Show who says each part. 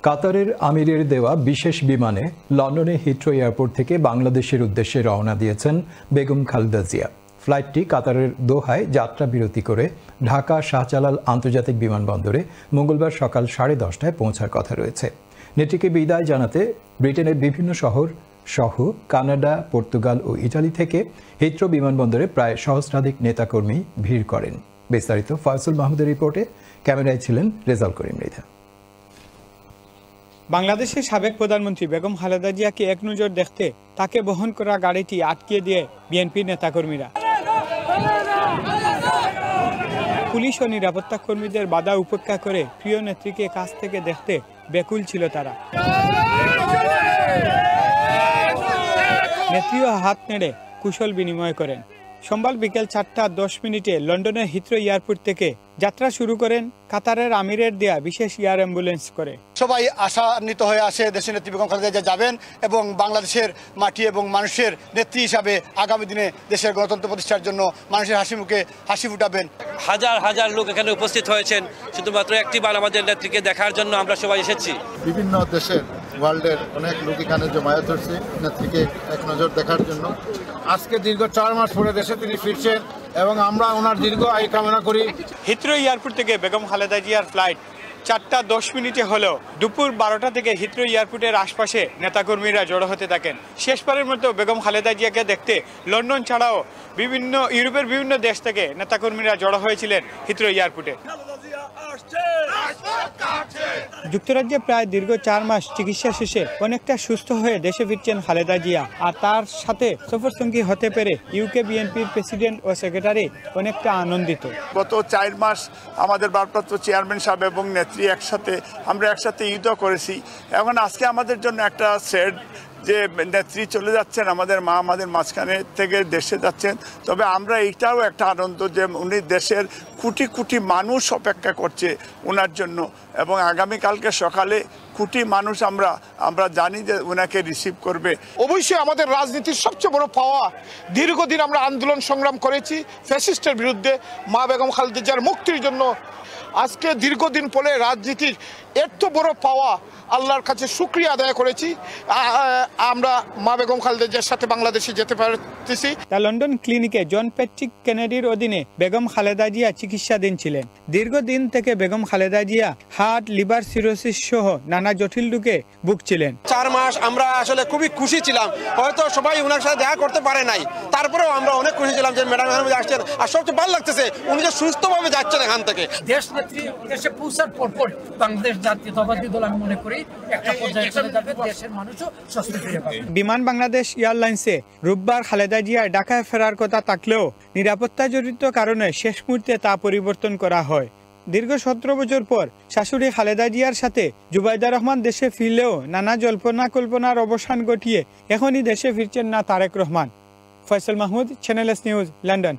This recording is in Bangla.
Speaker 1: কাতারের আমিরের দেওয়া বিশেষ বিমানে লন্ডনে হিথ্রো এয়ারপোর্ট থেকে বাংলাদেশের উদ্দেশ্যে রওনা দিয়েছেন বেগম খালেদা জিয়া। ফ্লাইটটি কাতারের দোহায় যাত্রা বিরতি করে ঢাকা শাহজালাল আন্তর্জাতিক বিমানবন্দরে মঙ্গলবার সকাল 10:30টায় পৌঁছার কথা রয়েছে। নেত্রীকে বিদায় জানাতে ব্রিটেনের বিভিন্ন শহর সহ কানাডা, পর্তুগাল ও ইটালি থেকে হিথ্রো বিমানবন্দরে প্রায় সহস্রাধিক নেতাকর্মী ভিড় করেন। বিস্তারিত ফয়সল মাহমুদের রিপোর্টে, ক্যামেরায় ছিলেন রেজাউল করিম মৃধা।
Speaker 2: বাংলাদেশের সাবেক প্রধানমন্ত্রী বেগম খালেদা জিয়াকে এক নজর দেখতে তাকে বহন করা গাড়িটি আটকে দিয়ে বিএনপির নেতাকর্মীরা। পুলিশ ও নিরাপত্তা কর্মীদের বাধা উপেক্ষা করে প্রিয় নেত্রীকে কাছ থেকে দেখতে ব্যাকুল ছিল তারা। নেত্রীও হাত নেড়ে কুশল বিনিময় করেন। সোমবার বিকেল 4:10 লন্ডনের হিথ্রো এয়ারপোর্ট থেকে যাত্রা শুরু করেন কাতারের আমিরের দেয়া বিশেষ এয়ার অ্যাম্বুলেন্স করে।
Speaker 3: সবাই আশান্বিত হয়ে আসে দেশের নেত্রী বেগম খালেদা জিয়া যাবেন এবং বাংলাদেশের মাটি এবং মানুষের নেত্রী হিসাবে আগামী দিনে দেশের গণতন্ত্র প্রতিষ্ঠার জন্য মানুষের হাসি মুখে হাসি ফুটাবেন।
Speaker 4: হাজার হাজার লোক এখানে উপস্থিত হয়েছেন শুধুমাত্র একটিবার আমাদের নেত্রীকে দেখার জন্য। আমরা সবাই এসেছি,
Speaker 5: বিভিন্ন দেশের ওয়ার্ল্ডের অনেক লোক এখানে জমায়েত হচ্ছে নেত্রীকে এক নজর দেখার জন্য। আজকে দীর্ঘ 4 মাস পরে দেশে তিনি ফিরছেন এবং আমরা ওনার দীর্ঘ আয়ু কামনা করি।
Speaker 2: হিথ্রো এয়ারপোর্ট থেকে বেগম খালেদা জিয়ার ফ্লাইট 4:10 হলেও দুপুর 12টা থেকে হিথ্রো এয়ারপোর্টের আশপাশে নেতাকর্মীরা জড়ো হতে থাকেন। শেষবারের মতো বেগম খালেদা জিয়াকে দেখতে লন্ডন ছাড়াও ইউরোপের বিভিন্ন দেশ থেকে নেতাকর্মীরা জড়ো হয়েছিলেন হিথ্রো এয়ারপোর্টে। যুক্তরাজ্যে প্রায় দীর্ঘ 4 মাস চিকিৎসা শেষে অনেকটা সুস্থ হয়ে দেশে ফিরছেন খালেদা জিয়া, আর তার সাথে সফরসঙ্গী হতে পেরে ইউকে বিএনপির প্রেসিডেন্ট ও সেক্রেটারি অনেকটা আনন্দিত।
Speaker 6: গত 4 মাস আমাদের ভারপ্রাপ্ত চেয়ারম্যান সাহেব এবং নেত্রী আমরা একসাথে ঈদও করেছি। এখন আজকে আমাদের জন্য একটা সেড যে নেত্রী চলে যাচ্ছেন, আমাদের মা আমাদের মাঝখানে থেকে দেশে যাচ্ছেন। তবে আমরা এইটাও একটা আনন্দ যে উনি দেশের কোটি কোটি মানুষ অপেক্ষা করছে ওনার জন্য, এবং আগামীকালকে সকালে কোটি মানুষ আমরা জানি যে ওনাকে রিসিভ করবে।
Speaker 7: অবশ্যই আমাদের রাজনীতির সবচেয়ে বড় পাওয়া, দীর্ঘদিন আমরা আন্দোলন সংগ্রাম করেছি ফ্যাসিস্টের বিরুদ্ধে মা বেগম খালেদা জিয়ার মুক্তির জন্য। আজকে দীর্ঘদিন পরে রাজনীতির এত বড় পাওয়া, আল্লাহর কাছে শুকরিয়া আদায় করেছি। আমরা মা বেগম খালেদা জিয়ার সাথে বাংলাদেশে যেতে পারতেছি।
Speaker 2: লন্ডন ক্লিনিকে জন প্যাট্রিক কেনেডির অধীনে বেগম খালেদা জিয়া চিকিৎসাধীন ছিলেন। দীর্ঘদিন থেকে Begum Khaleda Zia heart, liver cirrhosis সহ নানা জটিল রোগে ভুগছিলেন।
Speaker 8: 4 মাস আমরা আসলে খুবই খুশি ছিলাম। হয়তো সবাই ওনার সাথে দেখা করতে পারে নাই, তারপরেও আমরা অনেক খুশি ছিলাম যে ম্যাডাম এখানে আসছেন। আর সবচেয়ে ভালো লাগতেছে উনি যে সুস্থভাবে যাচ্ছেন এখান থেকে।
Speaker 9: দেশ নেত্রী দেশে পৌঁছার পরপর বাংলাদেশ জাতীয়তাবাদী দল আমি মনে করি একটা পর্যায়ে চলে যাবে, দেশের মানুষও সুস্থ ফিরে পাবে।
Speaker 2: বিমান বাংলাদেশ এয়ারলাইন্সে রোববার খালেদা জিয়া ঢাকায় ফেরার কথা থাকলেও নিরাপত্তা জড়িত কারণে শেষ মুহূর্তে তা পরিবর্তন করা হয়। দীর্ঘ 17 বছর পর শাশুড়ি খালেদা জিয়ার সাথে জুবাইদা রহমান দেশে ফিরলেও নানা জল্পনা কল্পনার অবসান ঘটিয়ে এখনই দেশে ফিরছেন না Tarique Rahman. Faisal Mahmud, channel S news, London.